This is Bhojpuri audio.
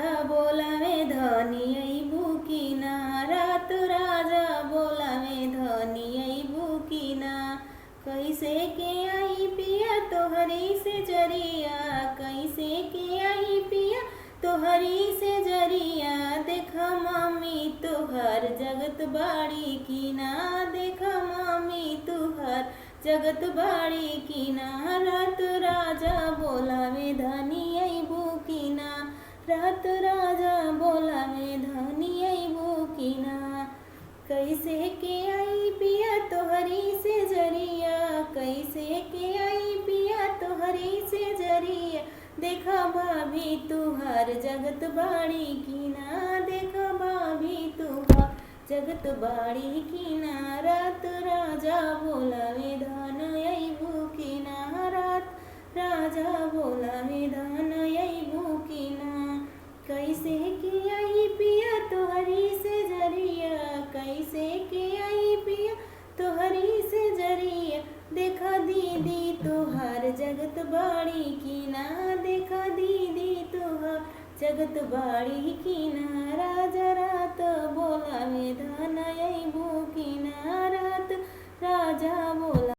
राजा बोलावे धनी अइबू की ना, रात राजा बोलावे धनी अइबू की ना। कैसे के आई पिया तोहरी से जरिया, कैसे के आई पिया तोहरी से जरिया। देखा मम्मी तुहर जगत बाड़ी की ना, देखा मम्मी तुहर जगत बाड़ी की ना। रात राजा बोलावे धनी अइबू की ना, रात राजा बोलावे धनी अइबू की ना। कैसे के आई पिया तोहरी से जरिया, कैसे के आई पिया तोहरी से जरिया। देखा भाभी तुहार जगत बाड़ी की ना, देखा भाभी तुहार जगत बाड़ी की ना। रात राजा बोलावे धन अइबू की ना, रात राजा बोलावे धन अइबू की ना। कैसे के आई पिया तोहरी से जरिया, कैसे के आई पिया तोहरी से जरिया। देखा दीदी तुहार जगत बाड़ी की ना, देखा दीदी तुहार जगत बाड़ी की ना। राजा रात बोलावे धन अइबू की ना, रात राजा बोला